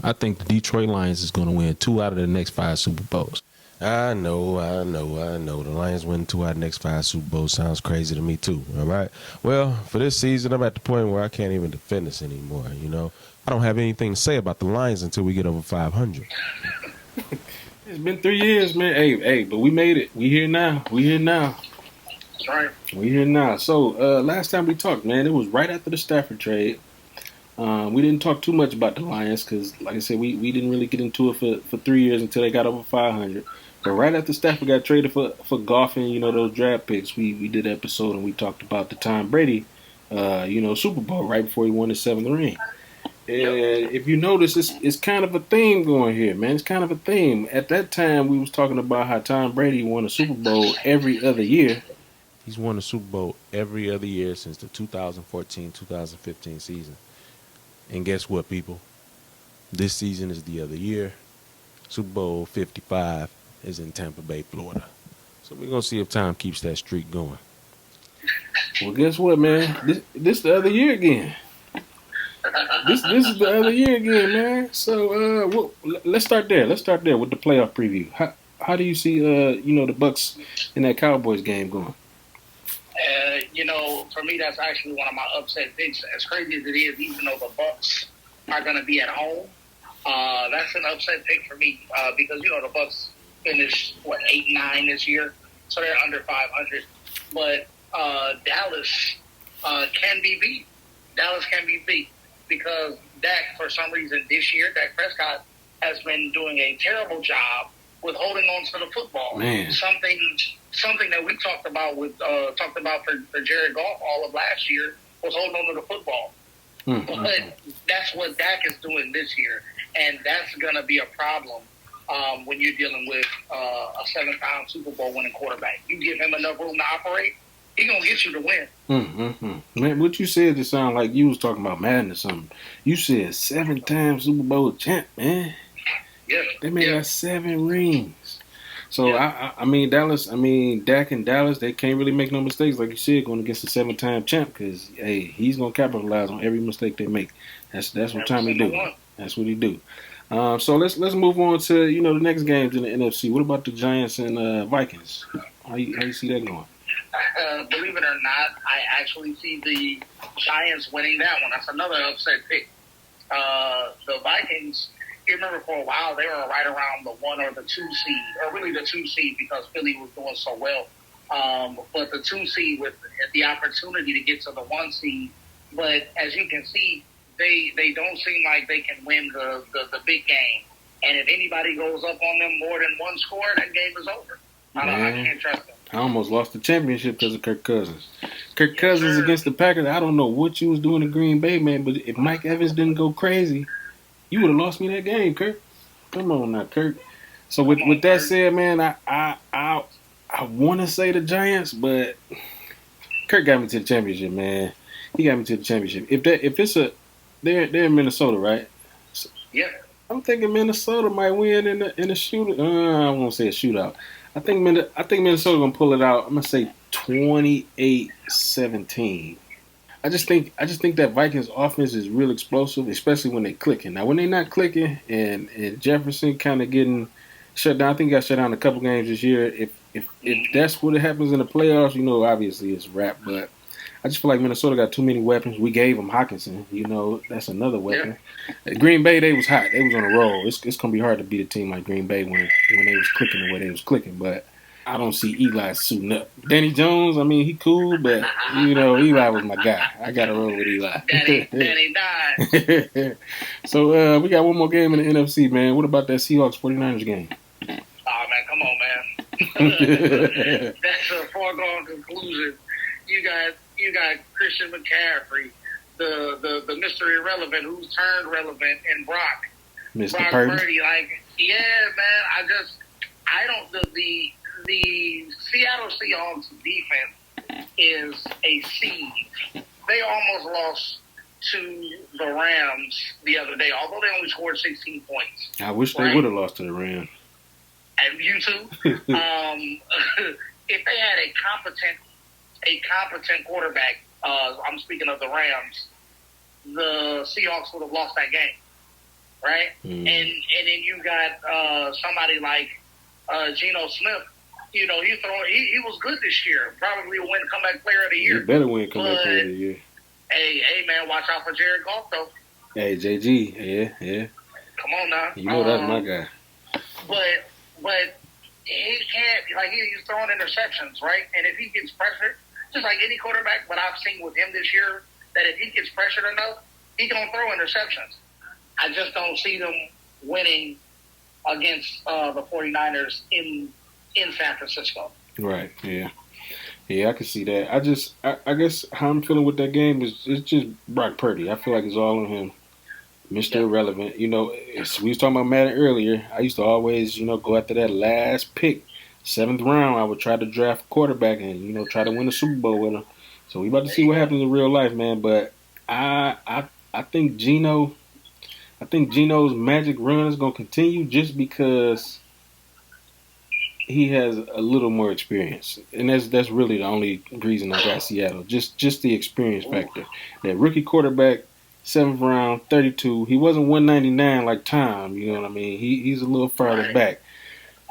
I think the Detroit Lions is going to win 2 out of the next 5 Super Bowls. I know. The Lions winning 2 out of the next 5 Super Bowls sounds crazy to me too. All right. Well, for this season, I'm at the point where I can't even defend this anymore. I don't have anything to say about the Lions until we get over 500. It's been 3 years, man. Hey, but we made it. We here now. That's right. We here now. So last time we talked, man, it was right after the Stafford trade. We didn't talk too much about the Lions because, like I said, we didn't really get into it for 3 years until they got over 500. But right after Stafford got traded for Goff and, those draft picks, we did an episode and we talked about the Tom Brady, Super Bowl right before he won his 7th ring. And if you notice, it's kind of a theme going here, man. It's kind of a theme. At that time, we was talking about how Tom Brady won a Super Bowl every other year. He's won a Super Bowl every other year since the 2014-2015 season. And guess what, people? This season is the other year. Super Bowl 55 is in Tampa Bay, Florida. So we're going to see if Tom keeps that streak going. Well, guess what, man? This the other year again. This is the other year again, man. So let's start there. Let's start there with the playoff preview. How do you see the Bucs in that Cowboys game going? For me, that's actually one of my upset picks. As crazy as it is, even though the Bucs are going to be at home, that's an upset pick for me because the Bucs finished 8-9 this year, so they're under 500. But Dallas can be beat. Dallas can be beat because Dak, for some reason, this year, Dak Prescott has been doing a terrible job with holding on to the football. Man. Something that we talked about for Jared Goff all of last year was holding on to the football. But that's what Dak is doing this year, and that's going to be a problem when you're dealing with a 7-time Super Bowl winning quarterback. You give him enough room to operate, he's going to get you to win. Man, what you said just sound like you was talking about Madden or something. You said 7-time Super Bowl champ, man. Yeah. They made us 7 rings. So, Dak and Dallas, they can't really make no mistakes, like you said, going against a 7-time champ because, hey, he's going to capitalize on every mistake they make. That's what Tommy do. That's what he do. So, let's move on to, the next games in the NFC. What about the Giants and Vikings? How you see that going? Believe it or not, I actually see the Giants winning that one. That's another upset pick. The Vikings, you remember for a while they were right around the 1 or the 2 seed, or really the 2 seed because Philly was doing so well. But the 2 seed with the opportunity to get to the 1 seed. But as you can see, they don't seem like they can win the big game. And if anybody goes up on them more than 1 score, that game is over. I can't trust them. I almost lost the championship because of Kirk Cousins. Kirk Cousins against the Packers, I don't know what you was doing in Green Bay, man, but if Mike Evans didn't go crazy, you would have lost me that game, Kirk. Come on now, Kirk. So with that said, man, I want to say the Giants, but Kirk got me to the championship, man. He got me to the championship. They're in Minnesota, right? Yeah. I'm thinking Minnesota might win in a shootout. I won't say a shootout. I think Minnesota gonna pull it out. I'm gonna say 28-17. I just think that Vikings offense is real explosive, especially when they clicking. Now when they not clicking and Jefferson kind of getting shut down, I think he got shut down a couple games this year. If that's what happens in the playoffs, obviously it's a wrap. But I just feel like Minnesota got too many weapons. We gave them Hawkinson. That's another weapon. Yeah. Green Bay, they was hot. They was on a roll. It's going to be hard to beat a team like Green Bay when they was clicking the way they was clicking. But I don't see Eli suiting up. Danny Jones, he cool, but, Eli was my guy. I got to roll with Eli. Danny died. So we got one more game in the NFC, man. What about that Seahawks 49ers game? Oh, man, come on, man. That's a foregone conclusion. You got Christian McCaffrey, the Mr. Irrelevant who's turned relevant, and Brock Purdy. The Seattle Seahawks defense is a siege. They almost lost to the Rams the other day, although they only scored 16 points. I wish they would have lost to the Rams. And you too. If they had a competent quarterback, I'm speaking of the Rams, the Seahawks would have lost that game. right? And then you got somebody like Geno Smith. You know, he was good this year. Probably will win comeback player of the year. He better win comeback player of the year. Hey, man, watch out for Jared Goff, though. Hey, JG, yeah. Come on now. You know that's my guy. But he can't, like, he's throwing interceptions, right? And if he gets pressured, just like any quarterback, what I've seen with him this year, that if he gets pressured enough, he gonna throw interceptions. I just don't see them winning against the 49ers in San Francisco. Right, yeah. Yeah, I can see that. I guess how I'm feeling with that game is it's just Brock Purdy. I feel like it's all on him. Mr. Irrelevant. You know, we was talking about Madden earlier. I used to always, go after that last pick, 7th round. I would try to draft a quarterback and, try to win the Super Bowl with him. So we about to see what happens in real life, man. But I think Geno's magic run is gonna continue just because he has a little more experience, and that's really the only reason I got Seattle. Just the experience factor. That rookie quarterback, 7th round, 32. He wasn't 199 like Tom. You know what I mean? He's a little farther back.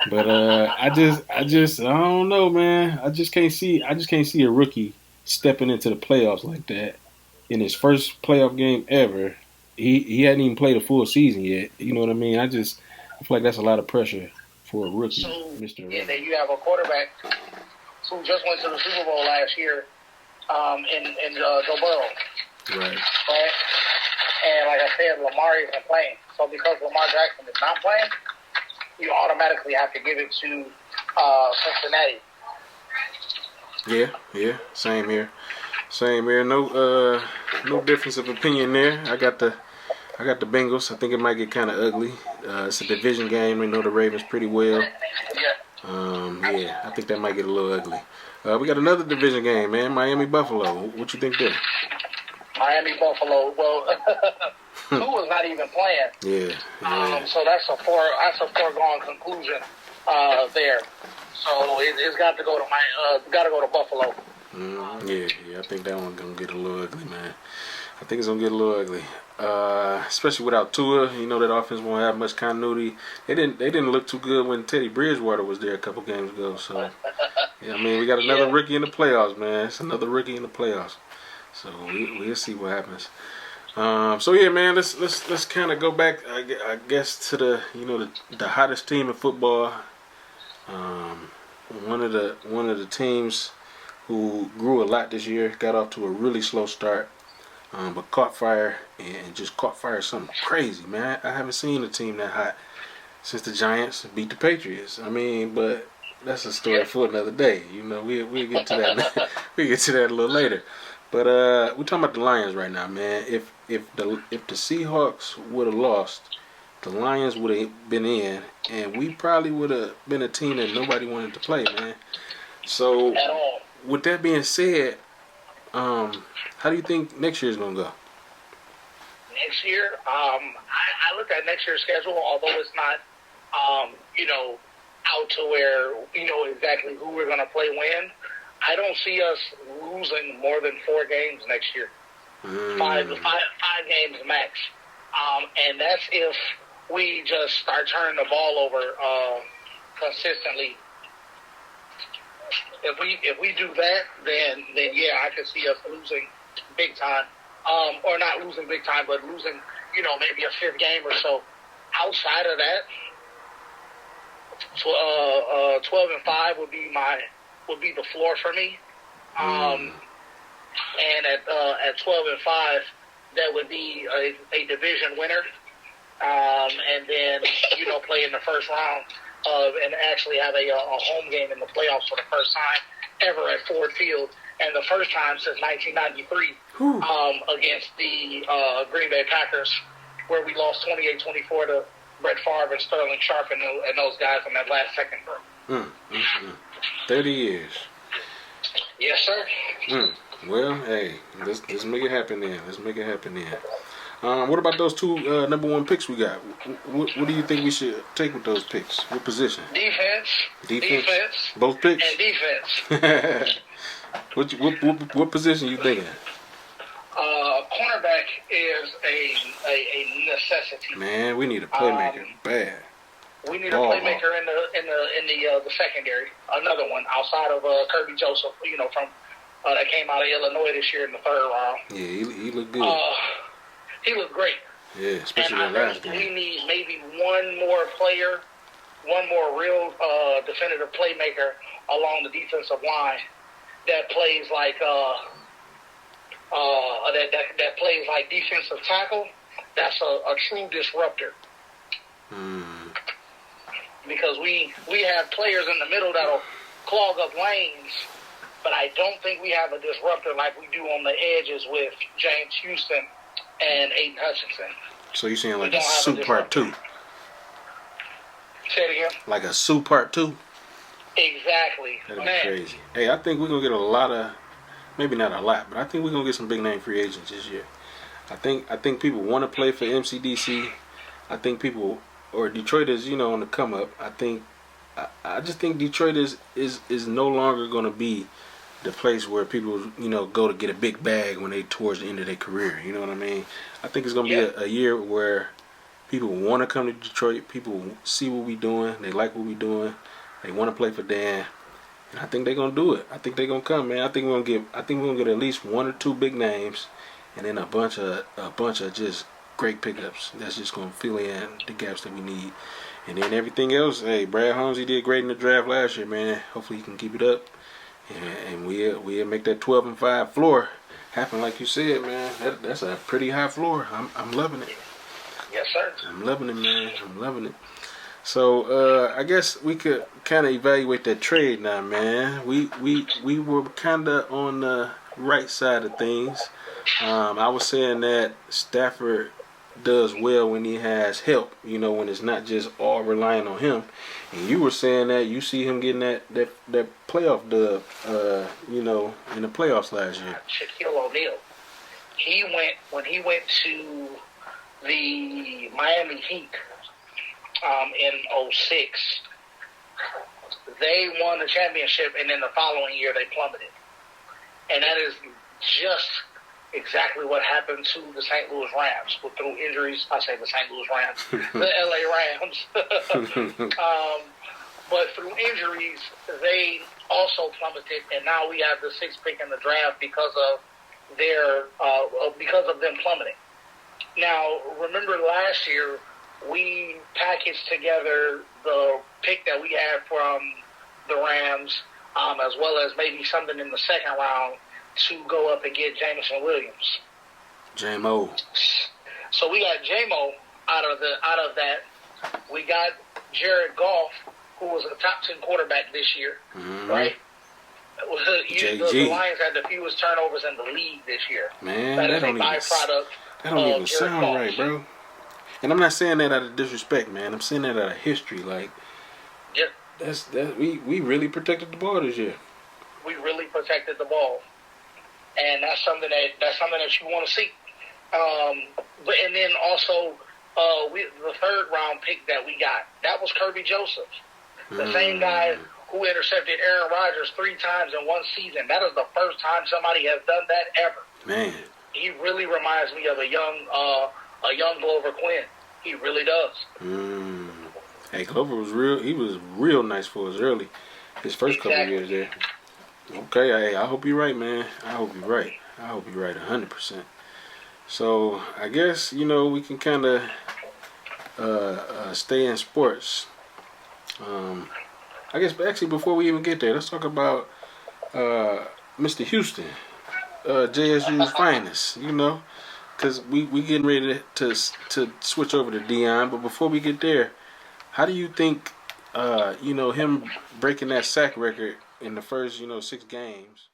But I don't know, man. I just can't see a rookie stepping into the playoffs like that in his first playoff game ever. He hadn't even played a full season yet. You know what I mean? I feel like that's a lot of pressure for a rookie, Mr. Yeah, then you have a quarterback who just went to the Super Bowl last year in Joe Burrow. Right. And like I said, Lamar isn't playing. So because Lamar Jackson is not playing, you automatically have to give it to Cincinnati. Yeah. Same here. No difference of opinion there. I got the Bengals. I think it might get kind of ugly. It's a division game. We know the Ravens pretty well. I think that might get a little ugly. We got another division game, man. Miami Buffalo. What you think there? Miami Buffalo. Well, Tua's not even playing. Yeah. So that's a foregone conclusion there. So it's got to go to Buffalo. Yeah. I think that one's gonna get a little ugly, man. I think it's gonna get a little ugly, especially without Tua. That offense won't have much continuity. They didn't look too good when Teddy Bridgewater was there a couple games ago. So we got another rookie in the playoffs, man. It's another rookie in the playoffs. So we'll see what happens. Man, let's kind of go back, I guess, to the hottest team in football. One of the teams who grew a lot this year, got off to a really slow start, but caught fire something crazy, man. I haven't seen a team that hot since the Giants beat the Patriots. I mean, but that's a story for another day. We'll get to that. We'll get to that a little later. But we're talking about the Lions right now, man. If the Seahawks would have lost, the Lions would have been in, and we probably would have been a team that nobody wanted to play, man. So, with that being said, how do you think next year is going to go? Next year, I look at next year's schedule, although it's not, out to where we know exactly who we're going to play when. I don't see us losing more than 4 games next year. 5 games max. And that's if we just start turning the ball over consistently. If we do that, then yeah, I could see us losing big time. Or not losing big time, but losing, maybe a 5th game or so. Outside of that, 12-5 would be the floor for me. And at 12-5, that would be a division winner. And then, play in the first round and actually have a home game in the playoffs for the first time ever at Ford Field. And the first time since 1993 against the Green Bay Packers, where we lost 28-24 to Brett Favre and Sterling Sharp and those guys on that last second group. 30 years. Yes, sir. Well, hey, let's make it happen then. What about those 2 number 1 picks we got? What do you think we should take with those picks? What position? Defense. Both picks? And defense. What position you thinking? Cornerback quarterback is a necessity. Man, we need a playmaker bad. We need a playmaker in the secondary. Another one outside of Kirby Joseph. From that came out of Illinois this year in the third round. Yeah, he looked good. He looked great. Yeah, especially and the last game. We need maybe one more player, one more real definitive playmaker along the defensive line that plays like that plays like defensive tackle. That's a true disruptor. Because we have players in the middle that'll clog up lanes, but I don't think we have a disruptor like we do on the edges with James Houston and Aiden Hutchinson. So you're saying like a Sue Part 2? Say it again? Like a Sue Part 2? Exactly. That'd be crazy. Hey, I think we're going to get a lot of, maybe not a lot, but I think we're going to get some big name free agents this year. I think people want to play for MCDC. I think people, or Detroit is, on the come up. I just think Detroit is no longer going to be the place where people, go to get a big bag when they towards the end of their career. You know what I mean? I think it's going to be a year where people want to come to Detroit. People see what we're doing. They like what we're doing. They want to play for Dan. And I think they're going to do it. I think they're going to come, man. I think we're going to get at least one or two big names and then a bunch of just great pickups that's just going to fill in the gaps that we need. And then everything else, hey, Brad Holmes, he did great in the draft last year, man. Hopefully he can keep it up. And we'll make that 12-5 floor happen, like you said, man. That's a pretty high floor. I'm loving it. Yes, sir. I'm loving it, man. I'm loving it. So I guess we could kind of evaluate that trade now, man. We were kind of on the right side of things. I was saying that Stafford does well when he has help, when it's not just all relying on him. And you were saying that you see him getting that playoff dub, in the playoffs last year. Shaquille O'Neal. When he went to the Miami Heat in 06, they won the championship, and then the following year they plummeted. And that is just exactly what happened to the St. Louis Rams. Through injuries, I say the St. Louis Rams, the LA Rams. But through injuries, they also plummeted, and now we have the 6th pick in the draft because of them plummeting. Now, remember last year, we packaged together the pick that we had from the Rams, as well as maybe something in the second round to go up and get Jameson Williams. J-Mo. So we got J-Mo out of that. We got Jared Goff, who was a top 10 quarterback this year, right? The Lions had the fewest turnovers in the league this year. Man, that don't even sound right, bro. And I'm not saying that out of disrespect, man. I'm saying that out of history. Like, we really protected the ball this year. We really protected the ball, and that's something that you want to see. And then also, the 3rd round pick that we got, that was Kirby Joseph, the same guy who intercepted Aaron Rodgers 3 times in one season. That is the first time somebody has done that ever. Man, he really reminds me of a young Glover Quinn. He really does. Hey, Glover was real. He was real nice for us early. His first couple of years there. Okay, hey, I hope you're right, man. I hope you're right. 100%. So I guess we can kind of stay in sports. I guess actually before we even get there, let's talk about Mr. Houston, JSU's finest. Because we getting ready to switch over to Dion. But before we get there, how do you think him breaking that sack record in the first 6 games